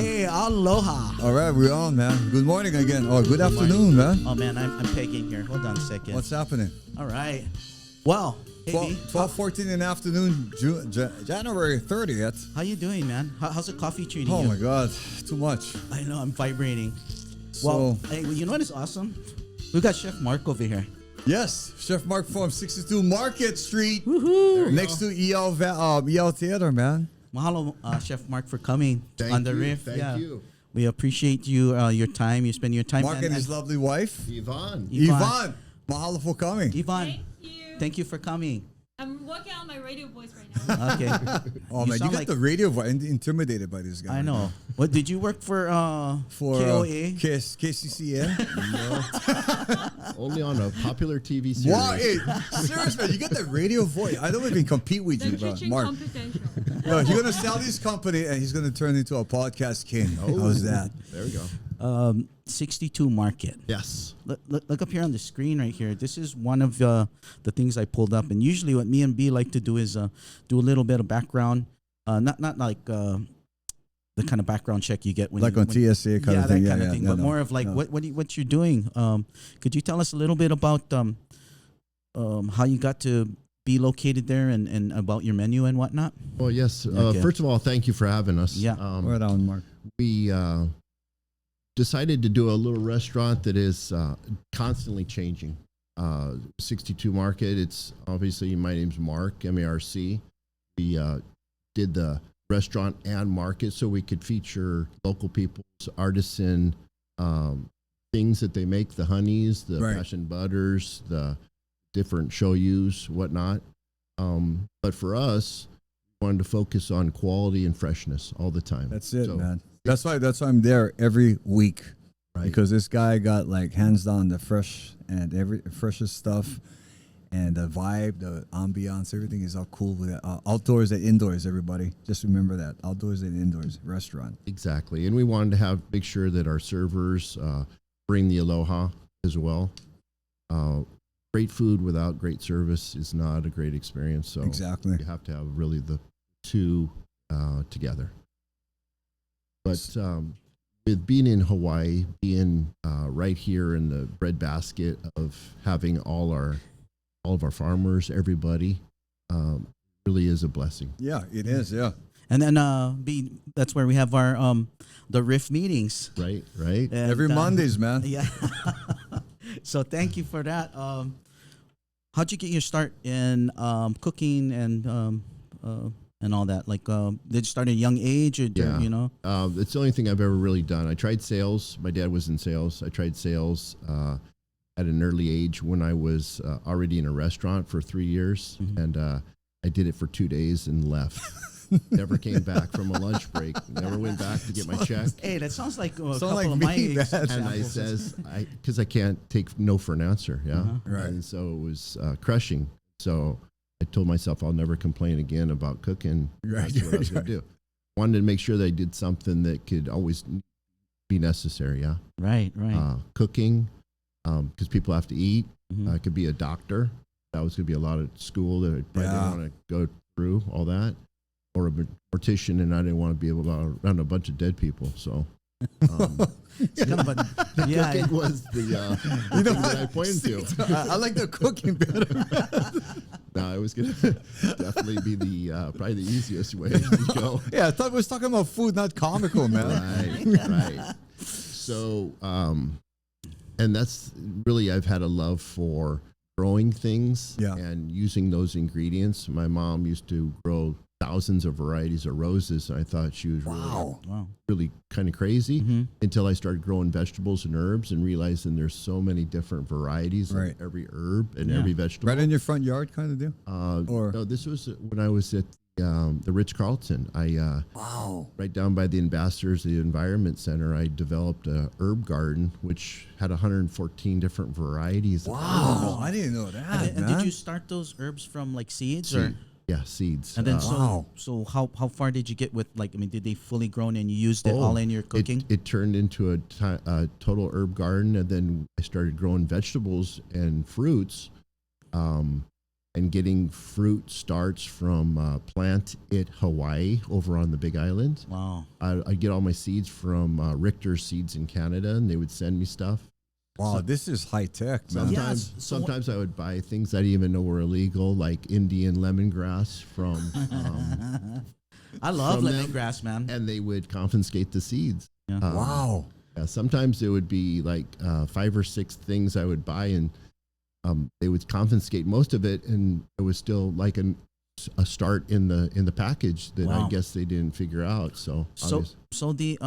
on? Hey, aloha. All right, we're on, man. Good morning again. Oh, good afternoon, man. Oh, man, I'm pegging here. Hold on a second. What's happening? All right. Well, hey, 12:14 in the afternoon, January 30th. how you doing, man? How's the coffee treating you? Oh, my God. Too much. I know, I'm vibrating. So, Hey, you know what is awesome? We got Chef Marc over here. yes, Chef Marc from 62 MarcKet Street. Woohoo! Next to EL Theater, man. Mahalo, Chef Marc, for coming on the RiFF. Thank you. We appreciate you, your time. You spend your time. Marc and his lovely wife. Yvonne. Yvonne. Mahalo for coming. Yvonne, Thank you. thank you for coming. I'm working on my radio voice right now. Okay. Oh, You man, you sound got like- the radio voice. Intimidated by this guy. I know. What did you work for? KOA? KCCN? Only on a popular TV series. Wow, hey, serious, man. You got that radio voice. I don't even compete with you, The bro. kitchen Marc. confidential. No, he's going to sell this company and he's going to turn into a podcast king. How's that? There we go. 62 MarcKet. Yes. Look up here on the screen right here. This is one of the things I pulled up. And usually what me and B like to do is do a little bit of background. Not like the kind of background check you get when Like on TSA kind of thing. That kind of thing. But more of like what you're doing. Could you tell us a little bit about how you got to be located there and about your menu and whatnot? Well, yes. Okay. First of all, thank you for having us. Yeah. Right on, Marc. We decided to do a little restaurant that is constantly changing. 62 MarcKet. It's obviously, my name's Marc, M-A-R-C. We did the restaurant and market so we could feature local people's artisan things that they make, the honeys, the passion butters, the different shoyus, whatnot. But for us, we wanted to focus on quality and freshness all the time. That's it, man. That's why I'm there every week. Right. Because this guy got like hands down the fresh and freshest stuff, and the vibe, the ambiance, everything is all cool with it. Outdoors and indoors, everybody. Just remember that. Outdoors and indoors restaurant. Exactly. And we wanted to make sure that our servers bring the aloha as well. Great food without great service is not a great experience. So Exactly. you have to have really the two together. But with being in Hawaii, being right here in the breadbasket of having all of our farmers, everybody, really is a blessing. Yeah, it is. Yeah. And then that's where we have our the RiFF meetings. Right. And, Every Mondays, man. Yeah. So thank you for that. How'd you get your start in cooking and all that? Like, did you start at a young age, or you know? It's the only thing I've ever really done. I tried sales. My dad was in sales. I tried sales at an early age when I was already in a restaurant for 3 years, and I did it for 2 days and left. Never came back from a lunch break. Never went back to get my check. Hey, that sounds like a couple like of me, my man. examples. And I says, because I can't take no for an answer. Yeah. Right. And so it was crushing. So I told myself I'll never complain again about cooking. Right. That's what I was going to do. Wanted to make sure that I did something that could always be necessary. Yeah. Right. Cooking, because people have to eat. Mhm. I could be a doctor. That was going to be a lot of school that I probably didn't want to go through all that. Or a mortician, and I didn't want to be able to around a bunch of dead people. So, It's kind of a, yeah. cooking was the thing that I pointed to. I like the cooking better. No, it was gonna definitely be the probably the easiest way to go. Yeah, I thought we was talking about food, not comical, man. Right. So, and that's really, I've had a love for growing things and using those ingredients. My mom used to grow thousands of varieties of roses, and I thought she was really kind of crazy until I started growing vegetables and herbs and realizing there's so many different varieties of every herb and every vegetable. Right in your front yard kind of deal? No, this was when I was at the Ritz Carlton. Right down by the Ambassadors of the Environment Center, I developed a herb garden which had 114 different varieties. Wow, I didn't know that. And did you start those herbs from like seeds or? Yeah, seeds. And then so how far did you get with, like, I mean, did they fully grown and you used it all in your cooking? It turned into a total herb garden, and then I started growing vegetables and fruits. and getting fruit starts from Plant It Hawaii over on the Big Island. Wow. I get all my seeds from Richter Seeds in Canada, and they would send me stuff. Wow, this is high tech, man. Sometimes I would buy things I didn't even know were illegal, like Indian lemongrass from. I love from them, lemongrass, man. and they would confiscate the seeds. Yeah. Wow. Yeah, sometimes it would be like 5 or 6 things I would buy, and they would confiscate most of it, and it was still like a start in the package that Wow. I guess they didn't figure out. So the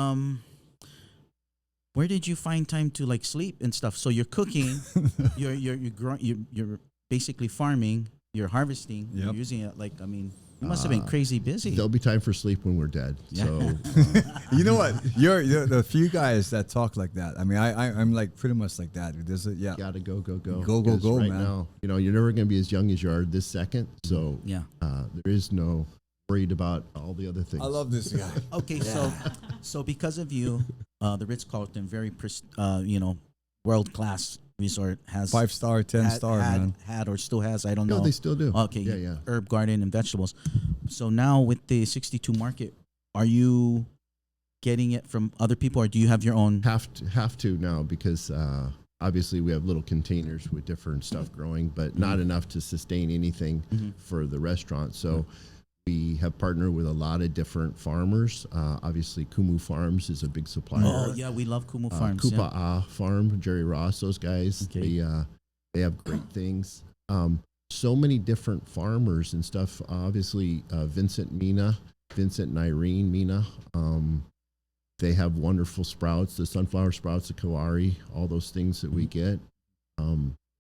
where did you find time to like sleep and stuff? So you're cooking, you're basically farming, you're harvesting, Yep. you're using it like, I mean, you must have been crazy busy. there'll be time for sleep when we're dead. Yeah. So You know what? You're the few guys that talk like that. I mean, I'm like pretty much like that. There's a, yeah. gotta go. Go, Because right man. now, you're never gonna be as young as you are this second. So Yeah. there is no worried about all the other things. I love this guy. Okay, so because of you, the Ritz Carlton, very world class resort, has 5-star, 10-star, man. had or still has, I don't know. No, they still do. Okay, Yeah. herb garden and vegetables. So now with the 62 Market, are you getting it from other people, or do you have your own? Have to now, because obviously we have little containers with different stuff growing, but not enough to sustain anything for the restaurant. So we have partnered with a lot of different farmers. Obviously, Kumu Farms is a big supplier. Oh yeah, we love Kumu Farms. Kupa'a Farm, Jerry Ross, those guys. Okay. They have great things. So many different farmers and stuff. Obviously, Vincent and Irene Mina. They have wonderful sprouts, the sunflower sprouts, the kawari, all those things that we get.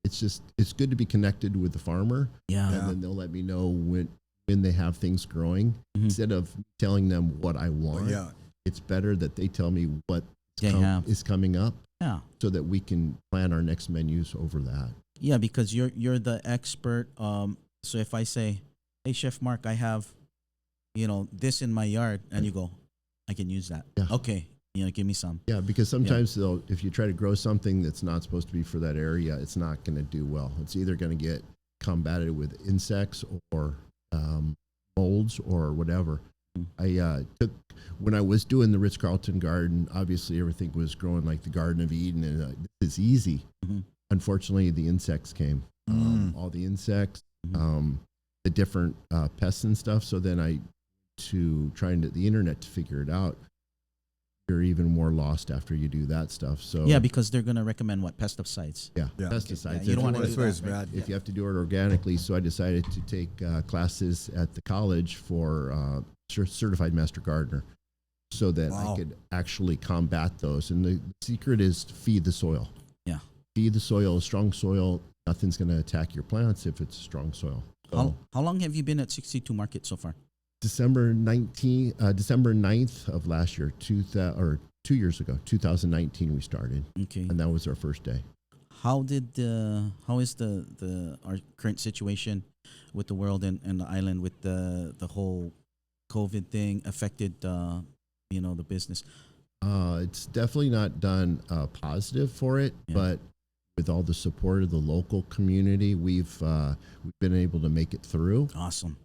It's good to be connected with the farmer. Yeah. And then they'll let me know when they have things growing. Instead of telling them what I want, it's better that they tell me what is coming up. Yeah. So that we can plan our next menus over that. Yeah, because you're the expert. So if I say, "Hey, Chef Marc, I have, this in my yard," and you go, "I can use that." Yeah. Okay, give me some. Yeah, because sometimes if you try to grow something that's not supposed to be for that area, it's not going to do well. It's either going to get combated with insects or molds or whatever. I took, when I was doing the Ritz Carlton garden, obviously everything was growing like the Garden of Eden, and it's easy. Unfortunately, the insects came, all the insects, the different pests and stuff. So then trying the internet to figure it out. You're even more lost after you do that stuff. So Yeah, because they're gonna recommend what, pesticides. yeah. Yeah. Pesticides. Yeah, you don't want to do That's that. Right? If you have to do it organically, so I decided to take classes at the college for certified master gardener, so that I could actually combat those. And the secret is to feed the soil. Yeah. Feed the soil, strong soil. Nothing's going to attack your plants if it's strong soil. So How long have you been at 62 Market so far? December 9th of last year, 2 years ago, 2019, we started, Okay. and that was our first day. How is our current situation with the world and the island with the whole COVID thing affected the business? It's definitely not done positive for it, but with all the support of the local community, we've been able to make it through. Awesome.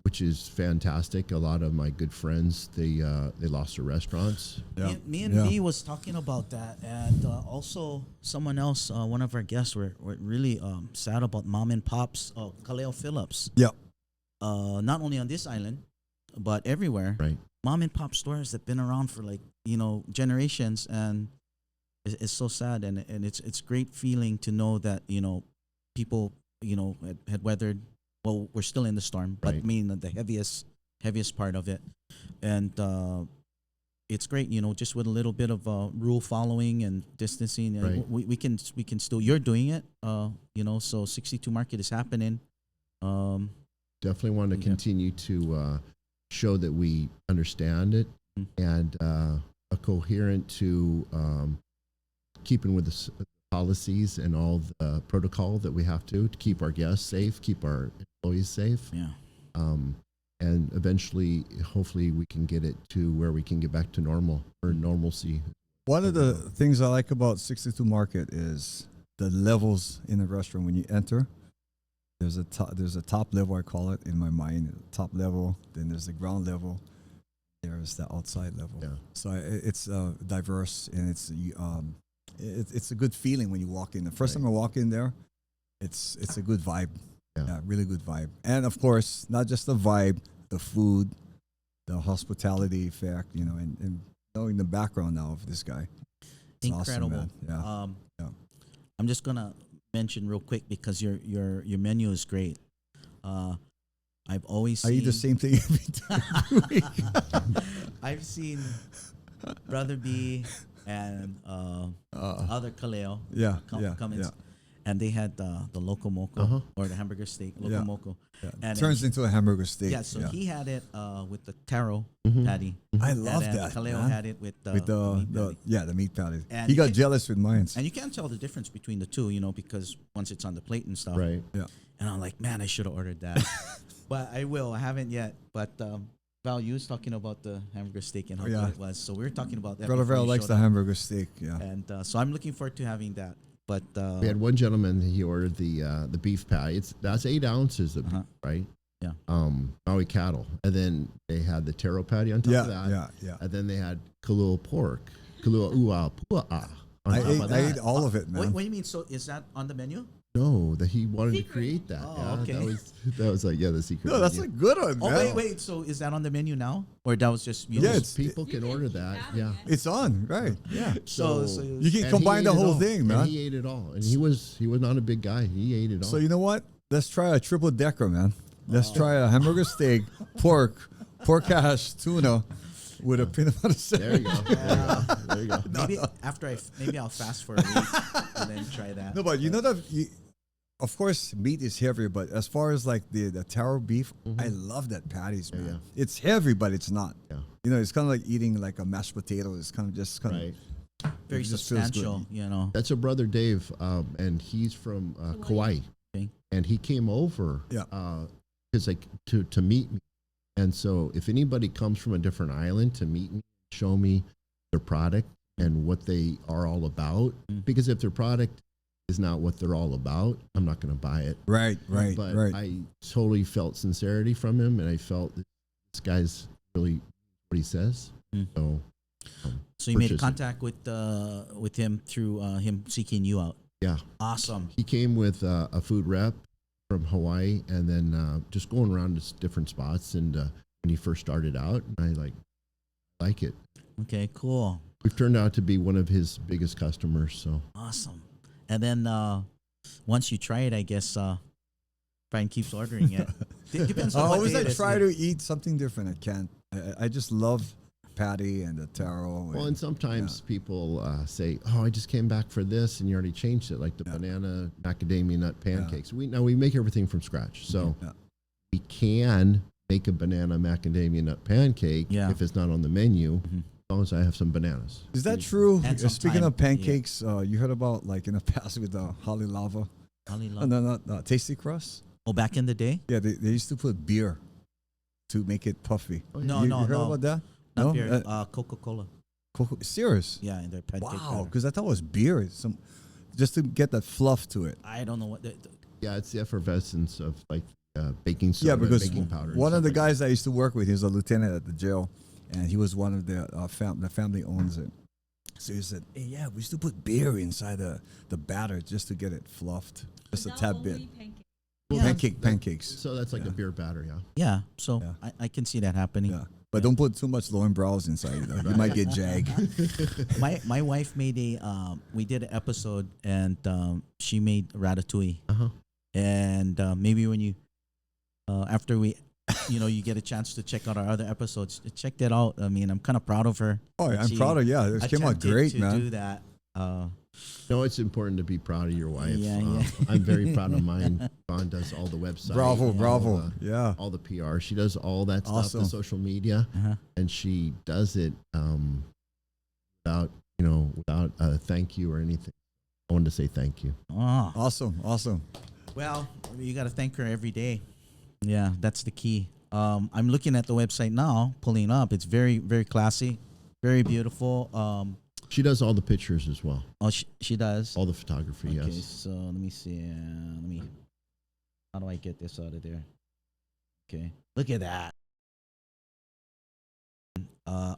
Which is fantastic. A lot of my good friends, they lost their restaurants. Yeah. Me and B was talking about that, and also someone else, one of our guests, were really sad about mom and pops, Kaleo Phillips. Yeah. Not only on this island, but everywhere. Right. Mom and pop stores that been around for generations, and it's so sad, and it's great feeling to know that people had weathered. Well, we're still in the storm, but Right. I mean the heaviest part of it, and it's great, just with a little bit of rule following and distancing, and Right. we can still. You're doing it, so 62 Market is happening. Definitely want to Yeah. continue to show that we understand it, and a coherent to keeping with the policies and all the protocol that we have to keep our guests safe, keep our employees safe. Yeah. And eventually, hopefully, we can get it to where we can get back to normal or normalcy. One of the things I like about 62 Market is the levels in the restaurant when you enter. There's a top level, I call it in my mind. Top level. Then there's the ground level. There's the outside level. Yeah. So it's diverse, and it's a good feeling when you walk in. The first time I walk in there, it's a good vibe. Yeah, really good vibe. And of course, not just the vibe, the food, the hospitality effect, and knowing the background now of this guy. It's Incredible. awesome, man. Yeah. I'm just gonna mention real quick because your menu is great. I've always I seen, eat the same thing every week. I've seen Brother B and other Kaleo come in, and they had the loco moco or the hamburger steak loco moco. Yeah. And Turns into a hamburger steak. Yeah, so he had it with the taro patty. I love and that. Kaleo man. had it with the meat patty. the meat patty. And He you got can- jealous with mine. And you can't tell the difference between the two, because once it's on the plate and stuff. Right. Yeah. And I'm like, man, I should have ordered that. But I will. I haven't yet. But Val, you was talking about the hamburger steak and how good it was. So we were talking about that. Brother before Val you likes showed the up. hamburger steak. Yeah. And so I'm looking forward to having that. But We had one gentleman. He ordered the beef patty. That's 8 ounces of beef, right? Yeah. Maui cattle, and then they had the taro patty on top of that. Yeah. And then they had kalua pork, kalua ua pua'a. on I top ate, of I that. ate all of it, man. what do you mean? So is that on the menu? No, that he wanted Secret. to create that. Oh, yeah, okay. That was like the secret. No, that's menu. a good one, Oh, man. wait. So is that on the menu now? Or that was just Yeah, it's- people can order that. Yeah. It's on, right? Yeah. So You can and combine he the ate it whole all. thing, And man. he ate it all, and he was not a big guy. He ate it all. So you know what? Let's try a triple decker, man. Let's try a hamburger steak, pork hash, tuna, with a peanut butter there you sandwich. go. There you go. maybe maybe I'll fast for a week and then try that. No, but of course, meat is heavier, but as far as like the taro beef, I love that patties, man. Yeah. It's heavy, but it's not. Yeah. It's kind of like eating like a mashed potato. It's kind of just kind Right. of Very it just feels good. substantial. That's a brother Dave, and he's from Kauai, Okay. and he came over, Yeah. because like to meet me, and so if anybody comes from a different island to meet me, show me their product and what they are all about, because if their product is not what they're all about, I'm not going to buy it. Right. But I totally felt sincerity from him, and I felt that this guy's really what he says. So. So you made purchase it. contact with him through him seeking you out. Yeah. Awesome. He came with a food rep from Hawaii, and then just going around to different spots. And when he first started out, I like it. Okay, cool. We've turned out to be one of his biggest customers. So Awesome. And then once you try it, I guess Brian keeps ordering it. Depends I on what always day it like is. try to eat something different. I can't. I just love patty and the taro. well, and sometimes people say, "Oh, I just came back for this," and you already changed it, like the banana macadamia nut pancakes. We make everything from scratch, so we can make a banana macadamia nut pancake if it's not on the menu. As long as I have some bananas. Is that true? And some Speaking thyme, of pancakes, you heard about like in the past with the Haliimaile. No, not Tasty Crust. Oh, back in the day? Yeah, they used to put beer to make it puffy. No, you no, heard no. about that? Not No? beer. Coca-Cola. Serious? Yeah, in their pancake. Wow, batter. because I thought it was beer. Just to get that fluff to it. I don't know what. Yeah, it's the effervescence of like baking soda, Yeah, because baking powder. and one of stuff the like guys I used to work with, he was a lieutenant at the jail, and he was one of the family owns it. So he said, "Hey, yeah, we used to put beer inside the batter just to get it fluffed, just a tad bit." Pancakes. So that's like a beer batter, yeah. Yeah, so Yeah. I can see that happening. Yeah, but don't put too much loin brows inside. You might get jag. My wife made we did an episode, and she made ratatouille. And maybe when you after we you get a chance to check out our other episodes, check that out. I mean, I'm kind of proud of her. Oh, that I'm she proud of It came out attempted great, to man. do that. No, it's important to be proud of your wife. Yeah, yeah. I'm very proud of mine. Vaughn does all the website. Bravo. Yeah. All the PR. She does all that stuff, Awesome. the social media, and she does it without a thank you or anything. I wanted to say thank you. Oh. Awesome. Well, you got to thank her every day. Yeah, that's the key. I'm looking at the website now, pulling up. It's very, very classy, very beautiful. She does all the pictures as well. Oh, she does. All the photography, Okay, yes. so let me see. How do I get this out of there? Okay, look at that.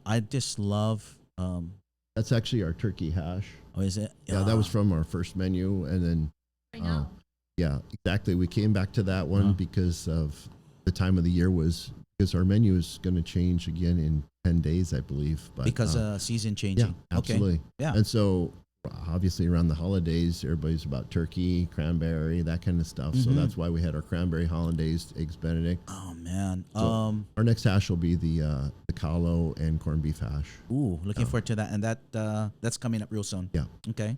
I just love. That's actually our turkey hash. Oh, is it? Yeah, that was from our first menu, and then Right now. yeah, exactly. We came back to that one because of the time of the year was because our menu is going to change again in 10 days, I believe. But because season changing. yeah, absolutely. Okay. Yeah. And so obviously around the holidays, everybody's about turkey, cranberry, that kind of stuff. So that's why we had our cranberry hollandaise, eggs Benedict. Oh man. So our next hash will be the callo and corned beef hash. Ooh, looking forward to that, and that's coming up real soon. Yeah. Okay.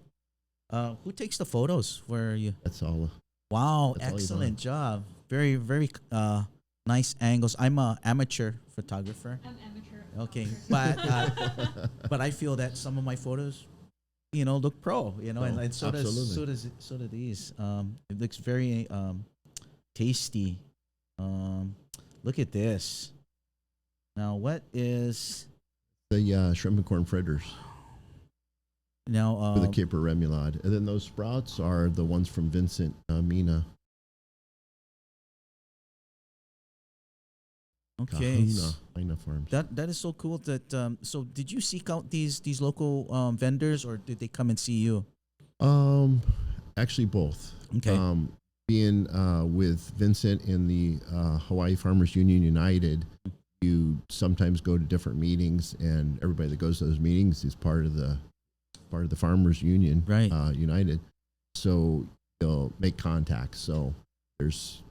Who takes the photos for you? That's all. Wow, That's all excellent job. Very, very nice angles. I'm a amateur photographer. I'm amateur. Okay, photographer. but I feel that some of my photos, look pro. And so absolutely. do these. It looks very tasty. Look at this. Now, what is The shrimp and corn fritters now? with a caper remoulade. And then those sprouts are the ones from Vincent Mina. Okay. Kahuna Farms. That is so cool. So did you seek out these local vendors, or did they come and see you? Actually both. Okay. Being with Vincent in the Hawaii Farmers Union United, you sometimes go to different meetings, and everybody that goes to those meetings is part of the Farmers Union Right. United. So they'll make contacts. So there's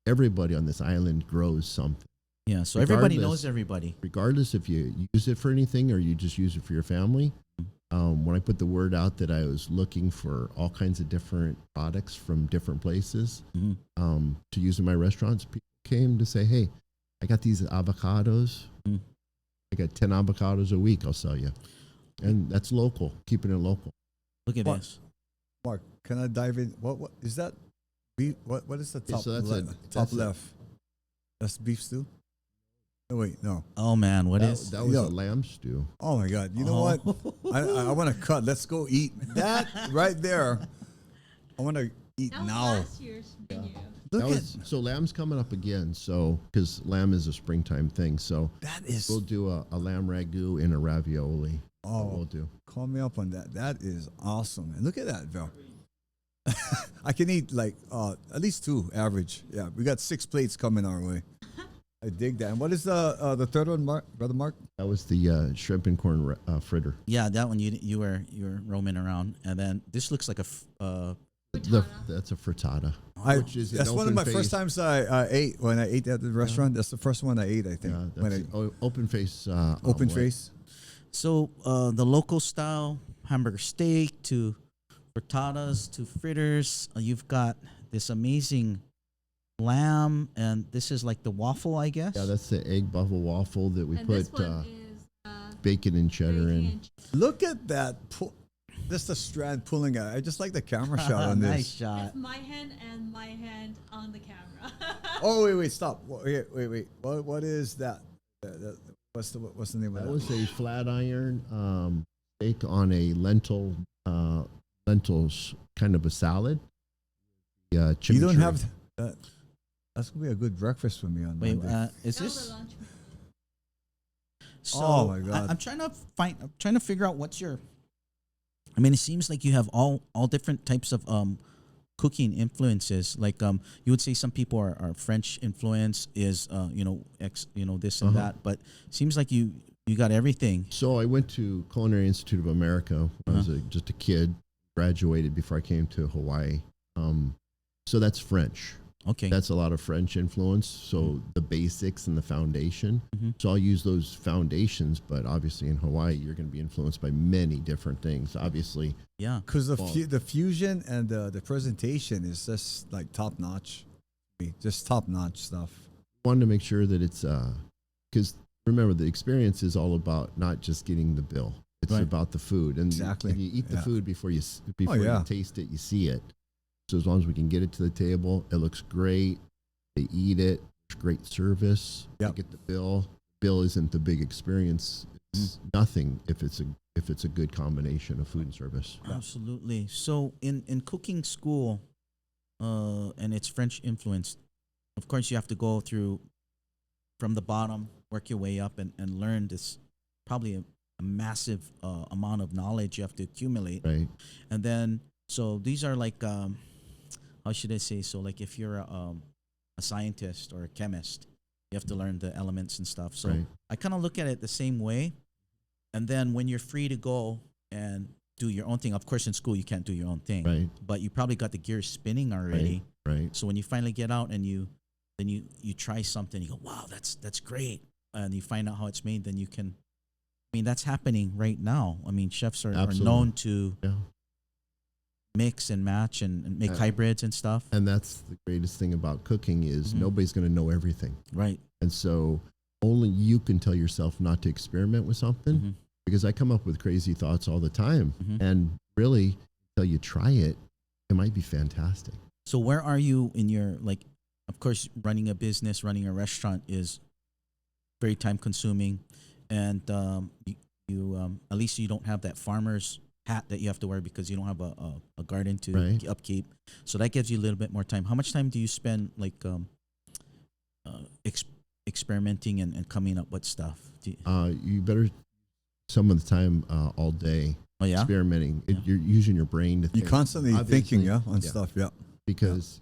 everybody on this island grows something. Yeah. So everybody Regardless- knows everybody. Regardless if you use it for anything or you just use it for your family. When I put the word out that I was looking for all kinds of different products from different places to use in my restaurants, people came to say, "Hey, I got these avocados. I got 10 avocados a week. I'll sell you." And that's local, keeping it local. Look at What? this. Mark, can I dive in? What is that? Beef? What is the top so that's top that's left? That's beef stew. Oh wait, no. Oh man, what is? That was Yo. a lamb stew. Oh my God! You know what? I want to cut. Let's go eat that right there. I want to eat That was now. last year's menu. Look at So lamb's coming up again. So because lamb is a springtime thing. So that is. we'll do a lamb ragu and a ravioli. Oh, We'll do. call me up on that. That is awesome. And look at that, Val. I can eat like at least 2 average. Yeah, we got 6 plates coming our way. I dig that. And what is the third one, Brother Mark? That was the shrimp and corn fritter. Yeah, that one you were roaming around, and then this looks like That's a frittata. I, Which is an that's one of my open first face. times I ate when I ate at the restaurant. That's the first one I ate, I think. Yeah, when that's open face. open omelet. face. So the local style hamburger steak to frittatas to fritters. You've got this amazing lamb, and this is like the waffle, I guess. Yeah, that's the egg buffalo waffle that we And put this one is bacon and cheddar in. Look at that. Just the strand pulling out. I just like the camera shot on Nice this. shot. That's my hand and my hand on the camera. Oh wait, stop. Wait. What is that? What's the name of That that? was a flat iron steak on a lentils kind of a salad. Yeah, You don't have that. That's gonna be a good breakfast for me on Wait, Monday. is That was this? a lunch menu. So Oh, my God. I'm trying to figure out what's your. I mean, it seems like you have all different types of cooking influences. Like you would say some people are French influence is this and that, but it seems like you got everything. So I went to Culinary Institute of America when I was just a kid, graduated before I came to Hawaii. So that's French. Okay. That's a lot of French influence. So the basics and the foundation. So I'll use those foundations, but obviously in Hawaii, you're going to be influenced by many different things. Obviously, yeah. Because the fusion and the presentation is just like top notch. Just top notch stuff. wanted to make sure that it's because remember the experience is all about not just getting the bill. It's Right. about the food, and Exactly. and you eat the Yeah. food before you yeah. you taste it, you see it. So as long as we can get it to the table, it looks great. They eat it. It's great service. Yep. They get the bill. Bill isn't the big experience. It's nothing if it's a good combination of food and service. Absolutely. So in cooking school, and it's French influenced. Of course, you have to go through from the bottom, work your way up, and learn this probably a massive amount of knowledge you have to accumulate. Right. And then, so these are like, how should I say? So, like, if you're a scientist or a chemist, you have to learn the elements and stuff. So, Right. I kind of look at it the same way. And then, when you're free to go and do your own thing, of course, in school you can't do your own thing, Right. but you probably got the gears spinning already. Right. So when you finally get out and you try something, you go, wow, that's great, and you find out how it's made, then you can. I mean, that's happening right now. I mean, chefs are known to Yeah. mix and match and make hybrids and stuff. And that's the greatest thing about cooking is nobody's going to know everything. Right. And so only you can tell yourself not to experiment with something, because I come up with crazy thoughts all the time. And really, until you try it, it might be fantastic. So where are you in your, like, of course, running a business, running a restaurant is very time consuming. And you at least you don't have that farmer's hat that you have to wear because you don't have a garden to upkeep. So that gives you a little bit more time. How much time do you spend, like, experimenting and coming up with stuff? You better some of the time all day experimenting. You're using your brain to think. You're constantly thinking, on stuff, because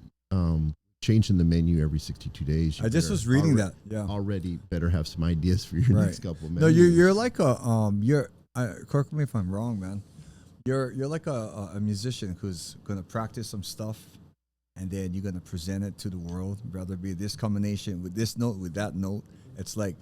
changing the menu every 62 days. I just was reading that. Yeah. Already better have some ideas for your next couple of menus. No, you're like correct me if I'm wrong, man. You're like a musician who's gonna practice some stuff, and then you're gonna present it to the world. Rather be this combination with this note with that note. It's like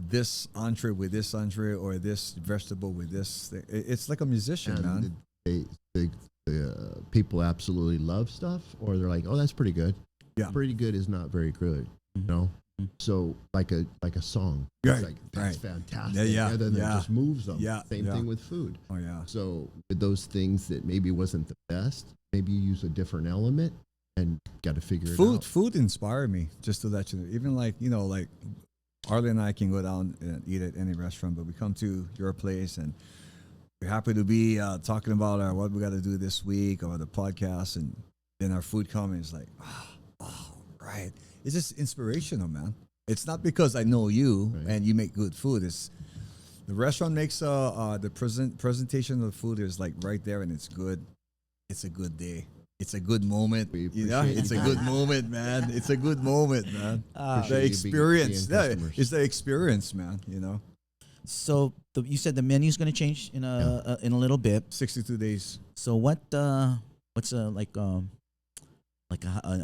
this entree with this entree, or this vegetable with this. It's like a musician, man. The people absolutely love stuff, or they're like, oh, that's pretty good. Yeah, pretty good is not very good, you know. So like a song, it's like that's fantastic. Rather than just moves them. Same thing with food. Oh yeah. So with those things that maybe wasn't the best, maybe you use a different element and got to figure it out. Food inspired me, just to let you know. Even like like Arlie and I can go down and eat at any restaurant, but we come to your place and we're happy to be talking about what we got to do this week or the podcast, and then our food comes. It's like, right. It's just inspirational, man. It's not because I know you and you make good food. It's the restaurant makes the presentation of the food is like right there, and it's good. It's a good day. It's a good moment. It's a good moment, man. It's a good moment, man. The experience. It's the experience, man. So you said the menu's going to change in a little bit. 62 days. So what's a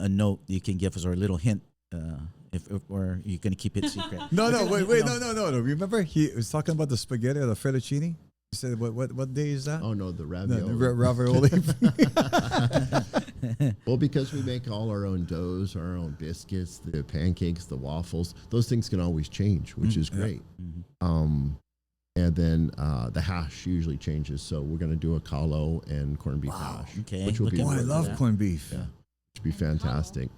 note you can give us, or a little hint, or you're going to keep it secret? No, wait, no. Remember he was talking about the spaghetti or the fettuccine? You said what day is that? Oh no, the ravioli. Ravioli. Well, because we make all our own doughs, our own biscuits, the pancakes, the waffles, those things can always change, which is great. And then the hash usually changes. So we're going to do a kalo and corned beef hash. Okay. Which will be I love corned beef. Yeah. Which would be fantastic.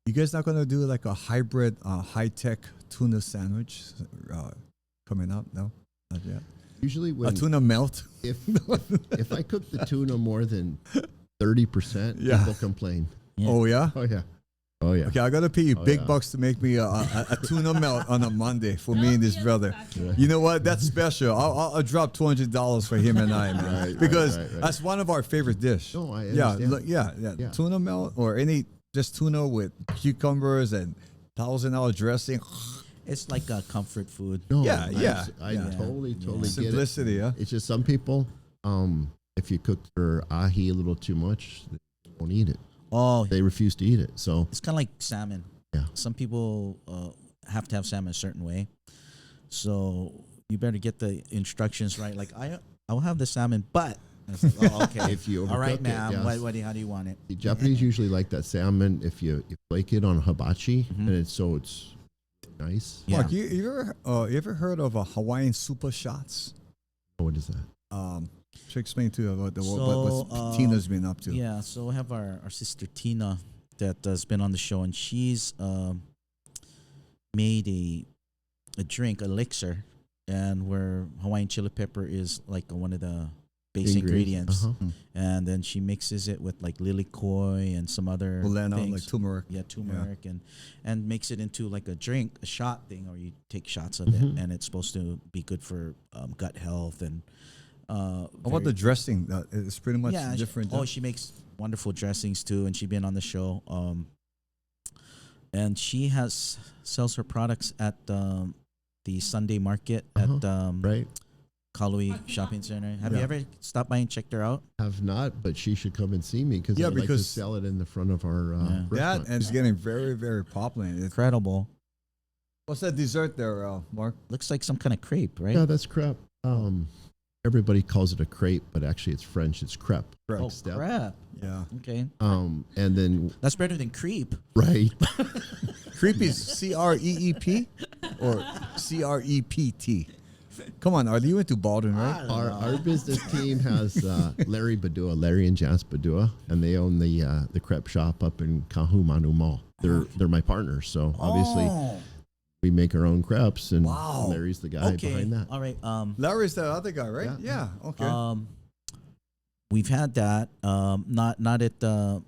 You guys not going to do like a hybrid high-tech tuna sandwich coming up? No? Not yet. Usually when a tuna melt. If I cook the tuna more than 30%, people complain. Yeah. Oh yeah? Oh yeah. Okay, I gotta pay you big bucks to make me a tuna melt on a Monday for me and this brother. You know what? That's special. I'll drop $200 for him and I, man, because that's one of our favorite dish. No, I understand. Yeah. Tuna melt or any just tuna with cucumbers and $1,000 dressing. It's like a comfort food. No, I totally get it. Simplicity, yeah. It's just some people, if you cook their ahi a little too much, they won't eat it. Oh, they refuse to eat it. So it's kind of like salmon. Yeah. Some people have to have salmon a certain way. So you better get the instructions right. Like I'll have the salmon, but okay. If you all right, overcook ma'am. it, How do you want it? The Japanese usually like that salmon if you flake it on hibachi, and it's nice. Yeah. Mark, you ever heard of Hawaiian super shots? What is that? Should explain to you about what Tina's been up to. Yeah, so we have our sister Tina that has been on the show, and she's made a drink, elixir, and where Hawaiian chili pepper is like one of the base ingredients, Uh-huh. and then she mixes it with like lilikoi and some other Boleno, things. like turmeric. Yeah, turmeric, and makes it into like a drink, a shot thing, or you take shots of Mhm. it, and it's supposed to be good for gut health and. How about the dressing? It's pretty much different. She makes wonderful dressings too, and she's been on the show. And she sells her products at the Sunday market at Right. Kalui Shopping Center. Have you Yeah. ever stopped by and checked her out? Have not, but she should come and see me because Yeah, I'd like to because- sell it in the front of our Yeah. That restaurant. and it's getting very, very popular. Incredible. What's that dessert there, Mark? Looks like some kind of crepe, right? Yeah, that's crepe. Everybody calls it a crepe, but actually it's French. It's crepe. Oh, Step. crap. Yeah. Okay. And then That's better than creep. right. Creepy is CREEP or CREPT. Come on, are you into Baldwin, right? Our business team has Larry and Jazz Badua, and they own the crepe shop up in Kahumanu Mall. They're my partners, so obviously we make our own crepes, and Wow. Larry's the guy Okay. behind that. All right. Larry's the other guy, right? Yeah. Yeah. Okay. We've had that. Not at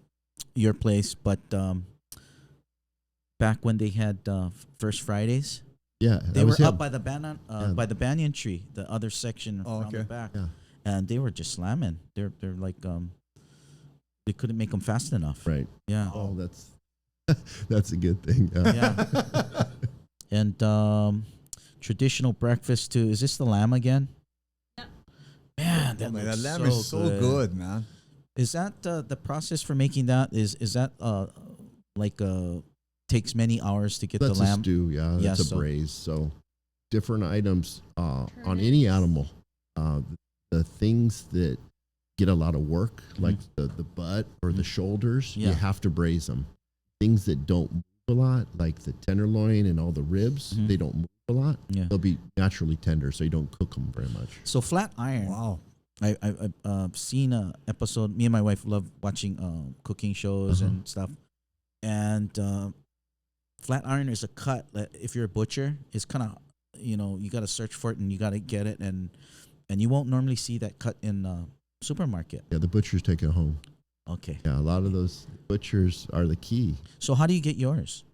your place, but back when they had First Fridays. Yeah, They that were was him. up by the banyan tree, the other section Oh, around the okay. back, Yeah. and they were just slamming. They're like they couldn't make them fast enough. Right. Yeah. Oh, that's a good thing. Yeah. And traditional breakfast too. Is this the lamb again? Yep. Man, that, Oh, man, that looks lamb so is so good, man. Is that the process for making that? Is that like takes many hours to get That's the a lamb? stew. Yeah, Yeah, that's a so- braise. So different items on any animal. The things that get a lot of work, like the butt or the shoulders, Yeah. you have to braise them. Things that don't move a lot, like the tenderloin and all the ribs, Mhm. they don't move a lot. Yeah. They'll be naturally tender, so you don't cook them very much. So flat iron. Wow. I've seen a episode. Me and my wife love watching cooking shows Uh-huh. and stuff. And flat iron is a cut. If you're a butcher, it's kind of you got to search for it and you got to get it, and you won't normally see that cut in supermarket. Yeah, the butchers take it home. Okay. Yeah, a lot of those butchers are the key So how do you get yours?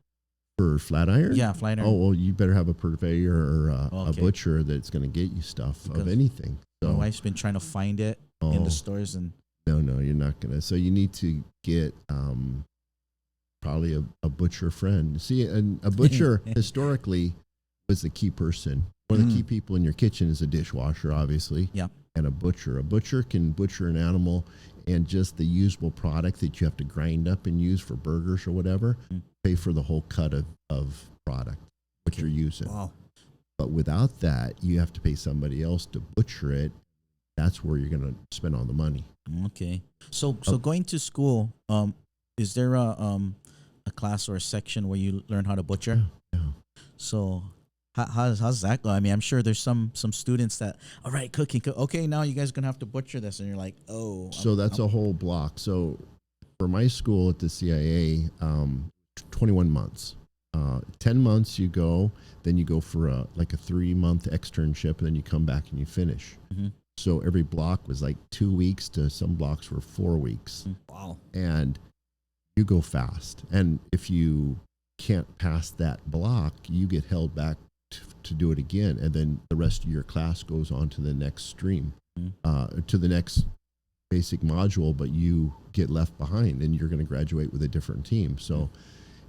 for flat iron. Yeah, flat iron. Oh, well, you better have a purveyor or a Okay. butcher that's going to get you stuff Because of anything. My So, wife's been trying to find it in Oh. the stores, and no, you're not going to. So you need to get probably a butcher friend. See, and a butcher historically was the key person. One of the key people in your kitchen is a dishwasher, obviously. Yeah. And a butcher. A butcher can butcher an animal, and just the usable product that you have to grind up and use for burgers or whatever, pay for the whole cut of product what you're using. Wow. But without that, you have to pay somebody else to butcher it. That's where you're going to spend all the money. okay. So going to school, is there a class or a section where you learn how to butcher? Yeah. So how's that go? I mean, I'm sure there's some students that, all right, cooking. Okay, now you guys are gonna have to butcher this, and you're like, oh. So that's a whole block. So for my school at the CIA, 21 months. 10 months you go, then you go for a 3-month externship, and then you come back and you finish. Mhm. So every block was like 2 weeks to some blocks were 4 weeks. Wow. And you go fast. And if you can't pass that block, you get held back to do it again. And then the rest of your class goes on to the next stream, to the next basic module, but you get left behind and you're going to graduate with a different team. So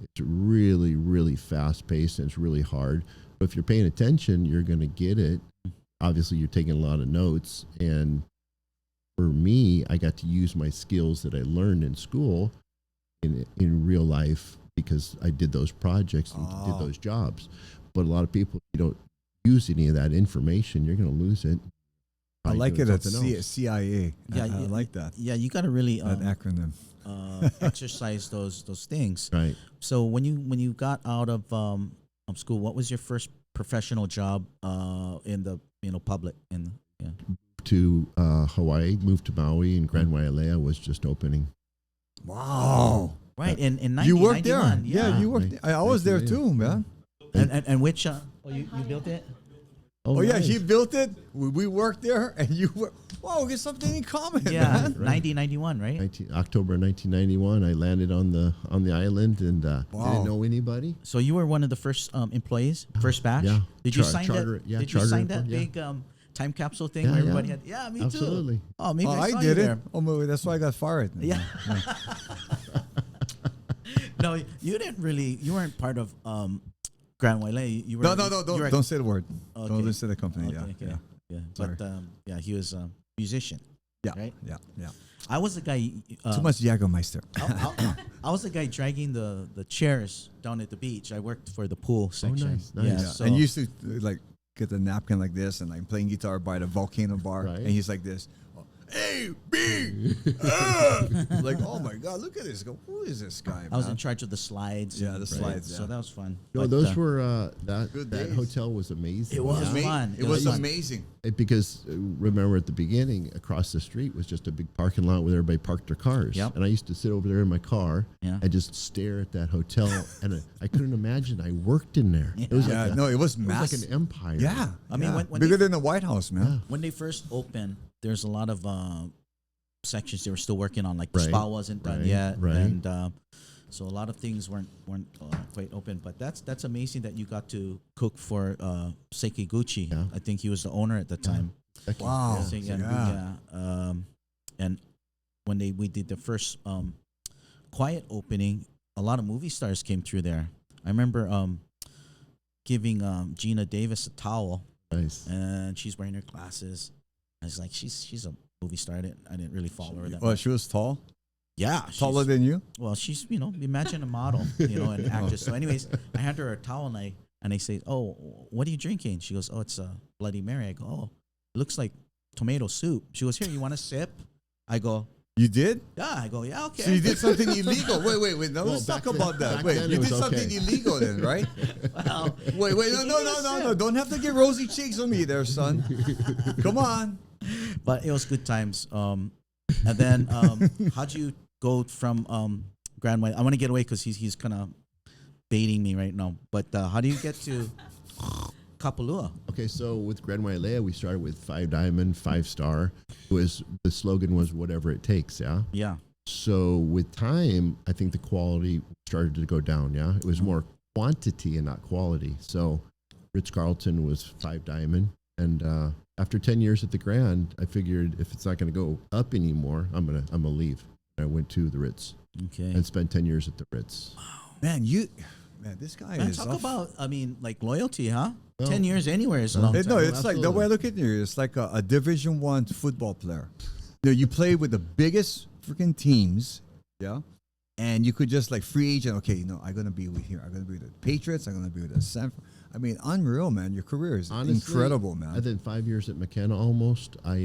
it's really, really fast paced and it's really hard. But if you're paying attention, you're going to get it. Obviously, you're taking a lot of notes. And for me, I got to use my skills that I learned in school in real life because I did those projects and did those jobs. But a lot of people, you don't use any of that information, you're going to lose it. I by like doing it at something else. CIA. Yeah, I yeah, like that. Yeah, you gotta really That acronym. exercise those things. Right. So when you got out of school, what was your first professional job in the public To Hawaii, moved to Maui, and Grand Wailea was just opening. Wow. Right in You worked there. 1991, Yeah, you worked. I was there too, man. And which you built it? Oh yeah, nice. he built it. We worked there, and you were. Wow, we get something in common. Yeah, man. 1991, right? October 1991. I landed on the island and Wow. didn't know anybody. So you were one of the first employees, first batch. Yeah. Did you sign charter- that? yeah, Did you charter sign that employee, big time capsule thing Yeah, where yeah. everybody had? Yeah, me Absolutely. too. Oh, maybe Oh, I I saw did you it. there. Oh, my, that's why I got fired. Yeah. No, you didn't really. You weren't part of Grand Wailea. You were. No, you were- don't say the word. Okay. Don't listen to the company. Okay, Yeah, okay. Yeah, Sorry. but yeah, he was a musician. yeah, Right? yeah. I was the guy. Too much Jägermeister. I was the guy dragging the chairs down at the beach. I worked for the pool section. nice, nice. Yeah, Yeah. so And you used to like get the napkin like this and like playing guitar by the volcano bar, Right. and he's like this. A B, like oh my god, look at this! Go, who is this guy? I was man? in charge of the slides. Yeah, and- the slides, So yeah. that was fun. No, But, those were Good that days. hotel was amazing. It was Ama- fun. It It was was fun. amazing. Because remember at the beginning, across the street was just a big parking lot where everybody parked their cars. Yep. And I used to sit over there in my car Yeah. and just stare at that hotel. And I couldn't imagine I worked in there. It was Yeah, like no, it was it was massive. like an empire. Yeah, I mean, yeah. when bigger they- than the White House, man. when they first opened, there's a lot of sections they were still working on. Like the Right, spa wasn't done right, yet, right. and so a lot of things weren't quite open. But that's amazing that you got to cook for Sekiguchi. Yeah. I think he was the owner at the time. Becky, Wow. yeah. So, and when we did the first quiet opening, a lot of movie stars came through there. I remember giving Gina Davis a towel, Nice. and she's wearing her glasses. I was like, she's a movie star. I didn't really follow her that Well, much. she was tall, Yeah, taller she's- than you. well, she's imagine a model, an actress. So, anyways, I handed her a towel and I say, "Oh, what are you drinking?" She goes, "Oh, it's a Bloody Mary." I go, "Oh, it looks like tomato soup." She goes, "Here, you want a sip?" I go, You did? "Yeah." I go, "Yeah, okay." So you did something illegal. Wait. Now Well, let's talk back then- about that. back Wait, then you it did was something okay. illegal then, right? Well, Wait, no. Don't have to get rosy cheeks on me there, son. Come on. but it was good times. And then how'd you go from Grand Wailea? I want to get away because he's kind of baiting me right now. But how do you get to Kapalua? Okay, so with Grand Wailea, we started with 5 Diamond, 5-star. The slogan was whatever it takes, yeah? Yeah. So with time, I think the quality started to go down, yeah? It was more quantity and not quality. So Ritz Carlton was 5 Diamond. And after 10 years at the Grand, I figured if it's not going to go up anymore, I'm gonna leave. And I went to the Ritz Okay. and spent 10 years at the Ritz. Man, this guy Man, is talk off. about, like loyalty, huh? Well, 10 years anywhere is a long No, time. it's like the way I look at you. It's like a Division I football player. You play with the biggest freaking teams, yeah, and you could just like free agent. Okay, I'm gonna be with here. I'm gonna be with the Patriots. I'm gonna be with the San. I mean, unreal, man. Your career is Honestly, incredible, man. And then 5 years at Makena almost. I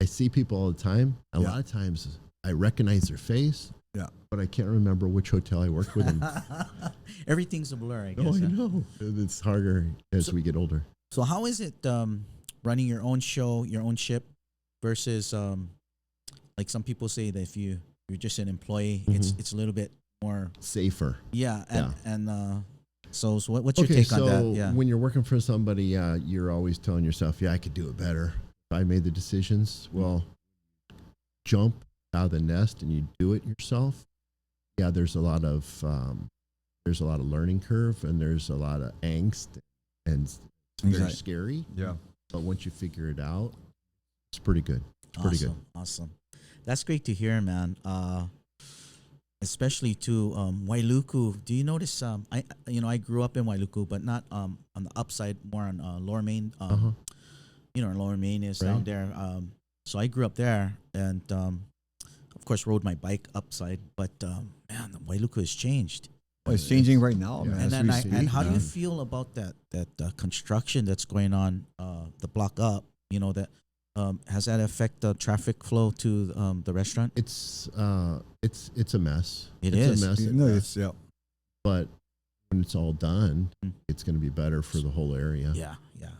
see people all the time. A Yeah. lot of times I recognize their face, Yeah. but I can't remember which hotel I worked with them. Everything's a blur, I guess. Oh, I huh? know. And it's harder as we get older. So how is it running your own show, your own ship, versus like some people say that if you're just an employee, it's a little bit more. Safer. Yeah, Yeah. and so what's your Okay, take so on that? Yeah. when you're working for somebody, you're always telling yourself, I could do it better. If I made the decisions, well, jump out of the nest and you do it yourself. Yeah, there's a lot of learning curve and there's a lot of angst and it's very Exactly. scary. Yeah. But once you figure it out, it's pretty good. It's pretty good. Awesome. That's great to hear, man. Especially to Wailuku. Do you notice? I grew up in Wailuku, but not on the upside, more on Lower Main. Lower Main is down Right. there. So I grew up there, and of course rode my bike upside. But man, the Wailuku has changed. Well, it's changing right now, Yeah. man. And as then we and speak, how do you man. feel about that construction that's going on the block up? That has that affect the traffic flow to the restaurant? It's a mess. It it's is. a mess. at No, best. it's yeah. But when it's all done, Mm. it's going to be better for the whole area. Yeah.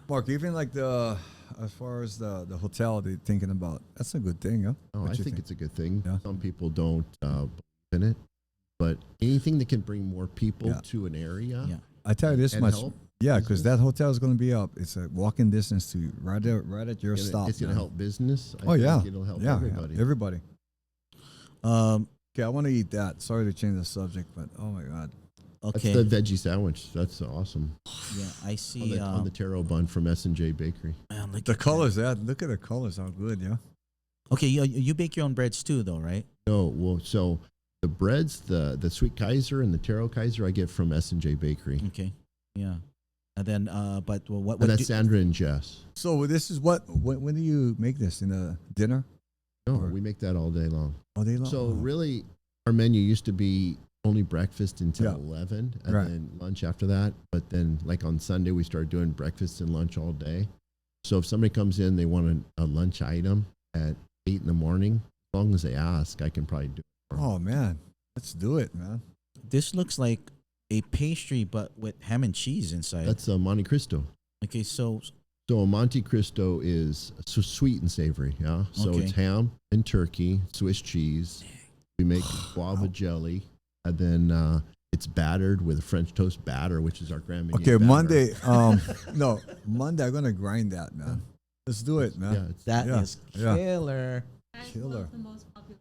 Mark, even like as far as the hotel they're thinking about, that's a good thing, huh? Oh, What I you think it's a good thing. Yeah. Some people don't believe in it, but anything that can bring more people Yeah. to an area Yeah. I tell you this and much. help, Yeah, because that hotel is going to be up. It's a walking distance to right at your stop. It's going to man. help business. I Oh yeah, think it'll help yeah, everybody. Yeah, everybody. Um, Okay, I want to eat that. Sorry to change the subject, but oh my god. okay. That's the veggie sandwich. That's awesome. Yeah, I On see. the taro bun from S&J Bakery. Man, look The at colors, look at the colors, how good, yeah. that. Okay, you bake your own breads too, though, right? No, well, so the breads, the sweet Kaiser and the taro Kaiser, I get from S&J Bakery. Okay, yeah. And then, but what? And that's Sandra and Jess. So this is when do you make this in the dinner? No, Or- we make that all day long. All day long. So Oh. really, our menu used to be only breakfast until Yeah. 11 and Right. then lunch after that. But then like on Sunday, we started doing breakfast and lunch all day. So if somebody comes in, they want a lunch item at 8 in the morning, as long as they ask, I can probably do it. for 'em. Oh man, let's do it, man. This looks like a pastry, but with ham and cheese inside. That's Monte Cristo. Okay, so So a Monte Cristo is sweet and savory, yeah? So Okay. it's ham and turkey, Swiss cheese. We make guava jelly, and then it's battered with French toast batter, which is our Grand Wailea Okay, batter. Monday. Monday. I'm gonna grind that, man. Let's do it, man. Yeah, it's, that Yeah, is yeah. killer. That's Killer. the most popular.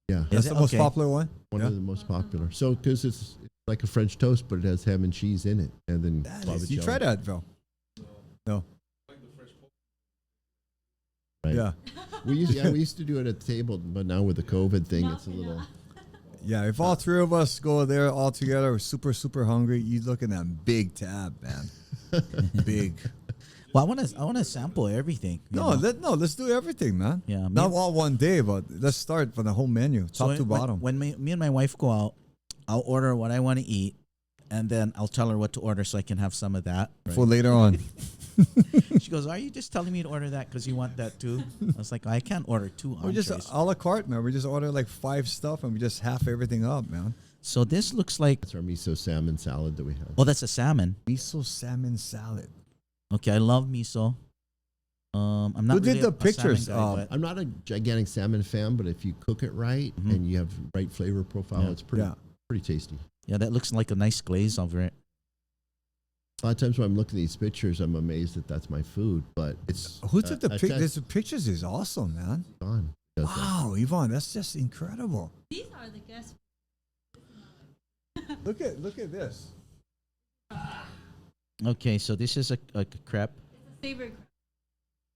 yeah, That's Is the it? most Okay. popular one. one Yeah. of the most popular. So because it's like a French toast, but it has ham and cheese in it, and then That guava is, you jelly. try that, Phil. No. Right. Yeah. We used to do it at the table, but now with the COVID thing, No, it's a little. Yeah, if all three of us go there all together, we're super, super hungry. You looking at big tab, man. Big. Well, I wanna sample everything. you No, know? let's do everything, man. Yeah, Not all one day, but let's start from the whole menu, So top to when- bottom. When me and my wife go out, I'll order what I want to eat, and then I'll tell her what to order so I can have some of that. For later on. She goes, "Are you just telling me to order that because you want that too?" I was like, "I can't order two We just entrees." a la carte, man. We just order like 5 stuff and we just half everything up, man. So this looks like, That's our miso salmon salad that we have. oh, that's a salmon. Miso salmon salad. Okay, I love miso. I'm not Who did really the a pictures? salmon guy, but I'm not a gigantic salmon fan, but if you cook it right Mhm. and you have right flavor profile, Yeah. it's pretty Yeah. pretty tasty. yeah, that looks like a nice glaze over it. A lot of times when I'm looking at these pictures, I'm amazed that that's my food, but it's Who took the a pictures? test The pictures is awesome, man. on. Does that. Wow, Yvonne, that's just incredible. These are the guests. Look at this. Okay, so this is a crepe, Savory crab.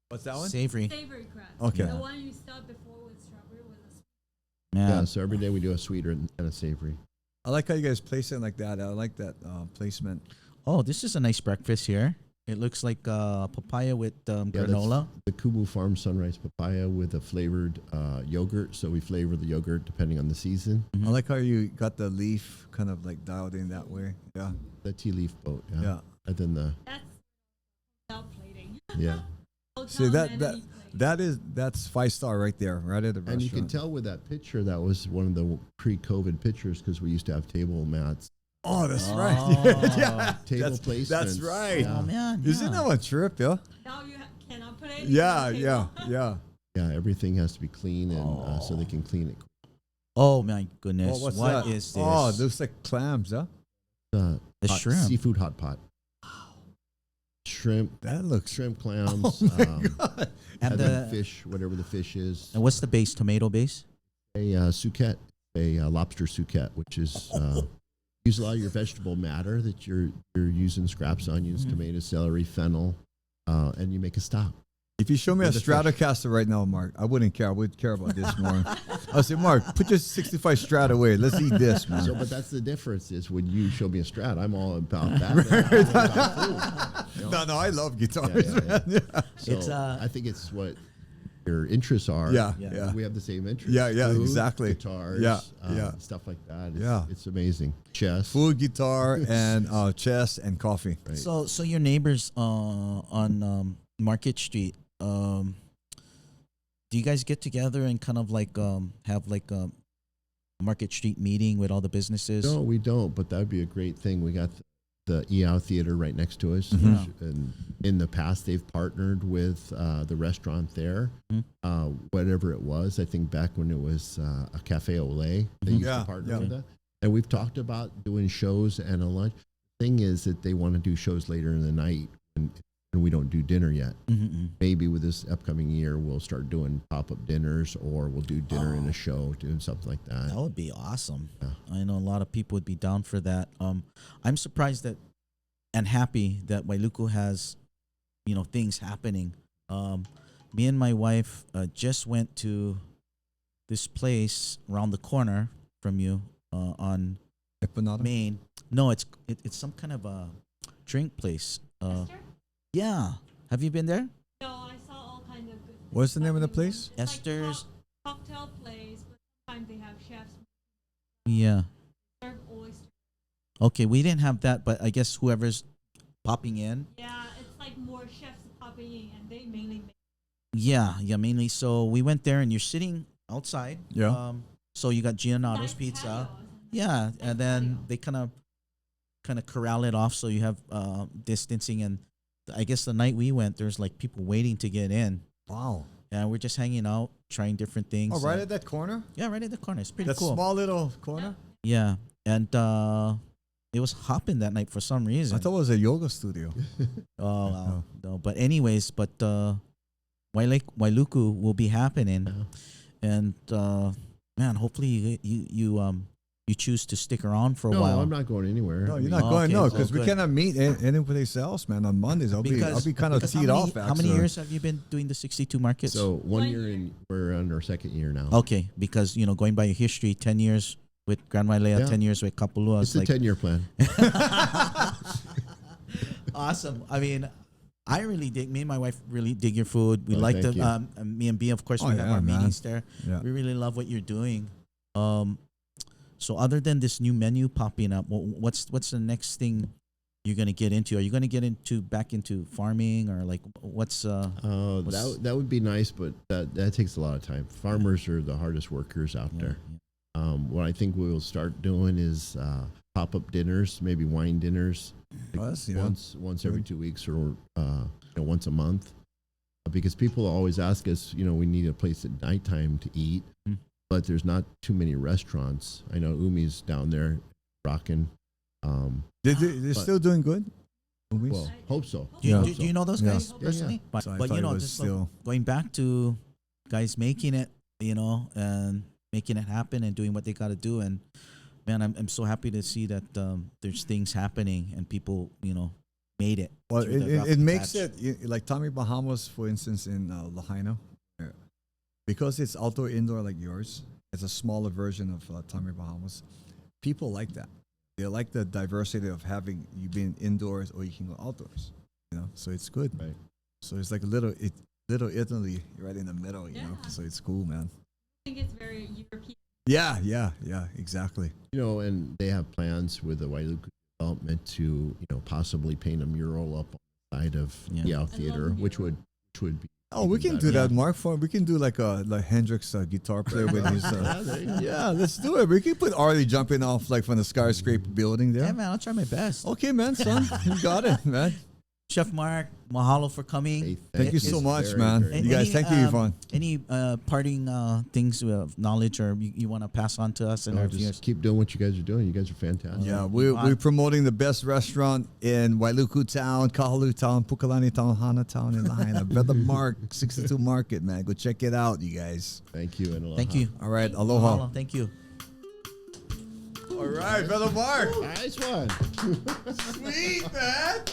What's that one? savory. Savory crab. Okay. The one you saw before with strawberry with a Yeah. Yeah, so every day we do a sweeter and a savory. I like how you guys place it like that. I like that placement. Oh, this is a nice breakfast here. It looks like papaya with Yeah, granola. The Kubu Farm Sunrise Papaya with a flavored yogurt. So we flavor the yogurt depending on the season. Mhm. I like how you got the leaf kind of like dialed in that way. Yeah. The tea leaf boat. Yeah. Yeah. And then that's hotel plating. yeah. Hotel See that amenity plate. that's 5-star right there, right at the restaurant. And you can tell with that picture, that was one of the pre-COVID pictures because we used to have table mats. Oh, that's Oh. right. yeah. Table That's placements. right. Yeah. Oh man, Isn't yeah. that a trip, yeah? Now you cannot put it. Yeah, yeah, yeah. Yeah, everything has to be clean and so they Oh. can clean it. Oh my goodness, Oh, what's what that? is this? Oh, those like clams, huh? The shrimp. Seafood hot pot. Shrimp, That looks. clams, Oh my god. and and then the fish, whatever the fish is. and what's the base? Tomato base? A suquette, a lobster suquette, which is use a lot of your vegetable matter that you're using scraps, onions, Mhm. tomatoes, celery, fennel, and you make a stock. If you show me a With the fish. Stratocaster right now, Mark, I wouldn't care. I would care about this more. I'll say, Mark, put your 65 Strat away. Let's eat this, man. So, but that's the difference is when you show me a Strat, I'm all about that. I'm about food, you know? No, I love guitars, Yeah, yeah, man. Yeah. So It's, I think it's what your interests are. Yeah, Yeah. yeah. We have the same interests. Yeah, yeah, Food, exactly. Guitars, Yeah, yeah. stuff like that. It's, Yeah. it's amazing. Chess. Food, guitar, and chess and coffee. Right. So your neighbors on Market Street, do you guys get together and kind of like have like a Market Street meeting with all the businesses? No, we don't, but that'd be a great thing. We got the EOW Theater right next to us. Mhm. And in the past, they've partnered with the restaurant there, Mhm. whatever it was. I think back when it was a Cafe Olay, they Mhm. used Yeah, to partner yeah. with that. And we've talked about doing shows and a lunch. thing is that they want to do shows later in the night, and we don't do dinner yet. Maybe with this upcoming year, we'll start doing pop-up dinners, or we'll do dinner in a show, doing something like that. That would be awesome. Yeah. I know a lot of people would be down for that. I'm surprised that and happy that Wailuku has, things happening. Me and my wife just went to this place around the corner from you on Empanada? Main. No, it's some kind of a drink place. Esther? Yeah. Have you been there? No, I saw all kinds of good. What's the name of the stuff. place? It's like Esther's. cocktail place, but sometimes they have chefs Yeah. serve oysters. Okay, we didn't have that, but I guess whoever's popping in. Yeah, it's like more chefs popping in, and they mainly make. Yeah, mainly. So we went there, and you're sitting outside. Yeah. So you got Giannato's nice pizza. patios. Yeah, Nice and then patio. they kind of corral it off, so you have distancing. And I guess the night we went, there's like people waiting to get in, Wow. and we're just hanging out, trying different things. Oh, right and- at that corner? yeah, right at the corner. It's pretty That cool. small little corner? Yeah, and it was hopping that night for some reason. I thought it was a yoga studio. Oh, wow. No, but anyways, Wailuku will be happening, and man, hopefully you choose to stick around for a No, while. I'm not going anywhere. No, I you're mean, not going. okay, No, so because we good. cannot meet anyplace else, man. On Mondays, I'll be kind of because teed off. How many actually. years have you been doing the 62 markets? So 1 1 year year. in, we're on our second year now. Okay, because going by your history, 10 years with Grand Wailea, Yeah. 10 years with Kapalua. It's a 10-year plan. Awesome. I mean, I really dig. Me and my wife really dig your food. We Oh, like thank the you. me and B. Of course, Oh, we have yeah, our man. meetings there. Yeah. We really love what you're doing. So other than this new menu popping up, what's the next thing you're gonna get into? Are you gonna get back into farming, or like what's That would be nice, but that takes a lot of time. Farmers are the hardest workers out there. What I think we will start doing is pop-up dinners, maybe wine dinners, like Oh, yeah. once every 2 weeks, or once a month, because people always ask us, we need a place at nighttime to eat, but there's not too many restaurants. I know Umi's down there rocking. They're still doing good? Well, hope so. Do you, Yeah. do you know those Yeah. guys Yeah, personally? yeah. But, So I but thought it was just still- going back to guys making it, and making it happen and doing what they got to do. And man, I'm so happy to see that there's things happening and people, made it. Well, through the rough it makes patch. it like Tommy Bahamas, for instance, in Lahaina, because it's outdoor indoor like yours. It's a smaller version of Tommy Bahamas. People like that. They like the diversity of having you being indoors or you can go outdoors. So it's good. Right. So it's like little Italy right in the middle. Yeah. So it's cool, man. I think it's very European. Yeah, exactly. And they have plans with the Wailuku development to, possibly paint a mural up on the side of the amphitheater, which would be. Oh, we can do that, Mark. We can do like Hendrix guitar player with his. Yeah, let's do it. We can put Arlie jumping off like from the skyscraper building there. Yeah, man, I'll try my best. Okay, man, son, you got it, man. Chef Marc, mahalo for coming. Hey, Thank you so much, man. very You guys, thank you, Yvonne. Any parting things of knowledge or you want to pass on to us and our viewers? Just keep doing what you guys are doing. You guys are fantastic. Yeah, we're promoting the best restaurant in Wailuku Town, Kahului Town, Pukalani Town, Hana Town, and Lahaina. Brother Marc, 62 MarcKet, man. Go check it out, you guys. Thank you, and aloha. Thank you. All right, aloha. Mahalo. Thank you. All right, Brother Marc. Nice one. Sweet, man.